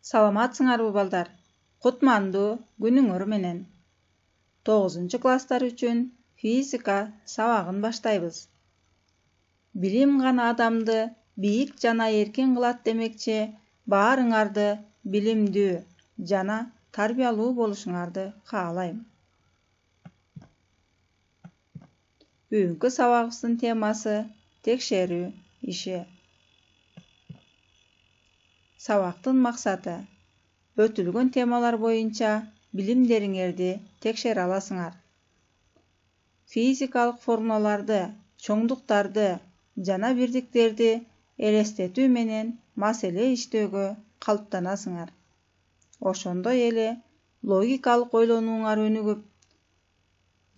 Саламатсыңарбы балдар? Кутмандуу күнүңөр менен. 9 класстар үчүн физика сабагын баштайбыз. Билим гана адамды бийик жана эркин кылат демекчи, баарыңарды билимдүү жана тарбиялуу болушуңарды каалайм. Бүгүнкү сабагыбыздын темасы текшерүү иши. Сабактын максаты өтүлгөн темалар боюнча билимдериңерди текшере аласыңар. Физикалык формулаларды, чоңдуктарды жана бирдиктерди элестетүү менен маселе иштөөгө калыптанасыңар. Ошондой эле логикалык ойлонууңар өнүгүп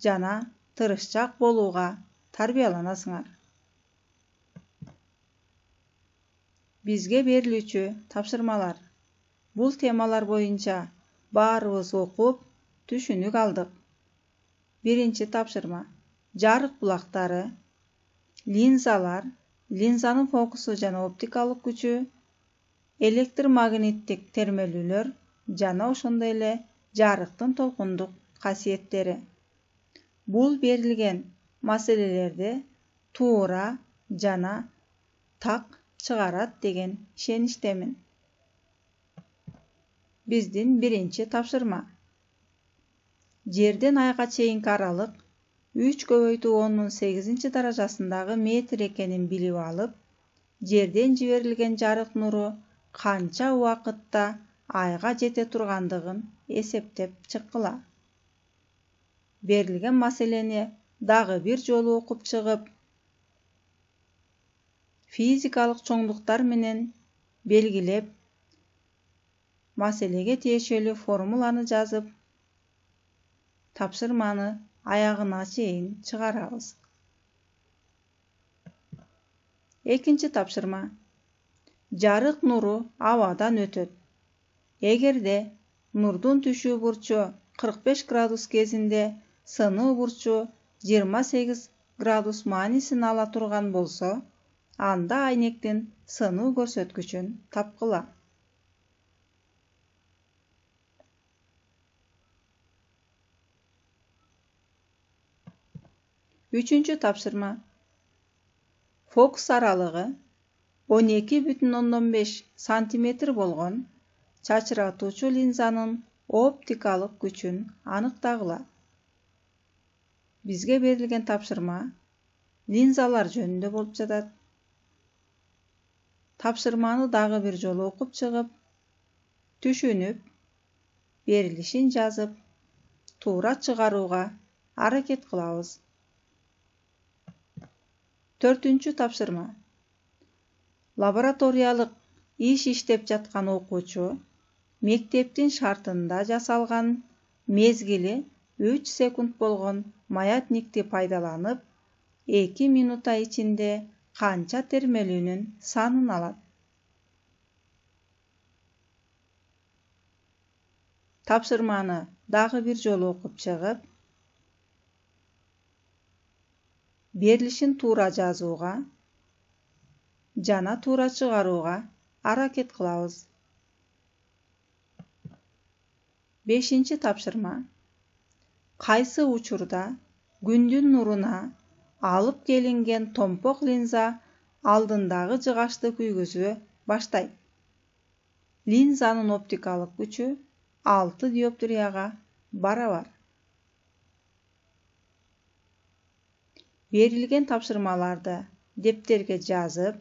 жана тырышчаак болууга тарбияланасыңар. Бизге берилүүчү тапшырмалар. Бул темалар боюнча баарыбыз окуп, түшүнүк алдык. Биринчи тапшырма. Жарык булактары, линзалар, линзанын фокусу жана оптикалык күчү, электромагниттик термелүүлөр жана ошондой эле жарыктын толкундук касиеттери. Бул берилген маселелерди туура жана так чыгарат деген ишеништемин. Биздин биринчи тапшырма. Жерден айга чейинки аралык 3/10⁸ даражасындагы метр экенин билип алып, жерден жиберилген жарык нуру канча убакытта айга жете тургандыгын эсептеп чыккыла. Берилген маселени дагы бир жолу окуп чыгып, физикалык чоңдуктар менен белгилеп, маселеге тиешелүү формуланы жазып, тапшырманы аягына чейин чыгарабыз. Экинчи тапшырма. Жарык нуру абадан өтөт. Эгерде нурдун түшүү бурчу 45 градус кезинде сынуу бурчу 28 градус маанисин ала турган болсо, анда айнектин сынуу көрсөткүчүн тапкыла. Үчүнчү тапшырма. Фокус аралыгы 12,5 сантиметр болгон чачыратуучу линзанын оптикалык күчүн аныктагыла. Бизге берилген тапшырма линзалар жөнүндө болуп жатат. Тапшырманы дагы бир жолу окуп чыгып, түшүнүп, берилишин жазып, туура чыгарууга аракет кылабыз. Төртүнчү тапшырма. Лабораториялык иш иштеп жаткан окуучу мектептин шартында жасалган мезгили 3 секунд болгон маятникти пайдаланып, 2 минута ичинде канча термелүүнүн санын алат. Тапшырманы дагы бир жолу окуп чыгып, берилишин туура жазууга жана туура чыгарууга аракет кылабыз. Бешинчи тапшырма. Кайсы учурда күндүн нуруна алып келинген томпок линза алдындагы жыгачты күйгүзө баштайт. Линзанын оптикалык күчү 6 диоптрияга барабар. Берилген тапшырмаларды дептерге жазып,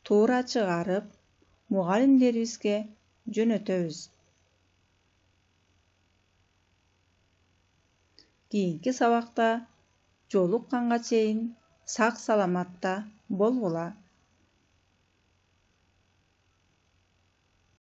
туура чыгарып, мугалимдерибизге жөнөтөбүз. Кийинки сабакта жолукканга чейин сак саламатта болгула.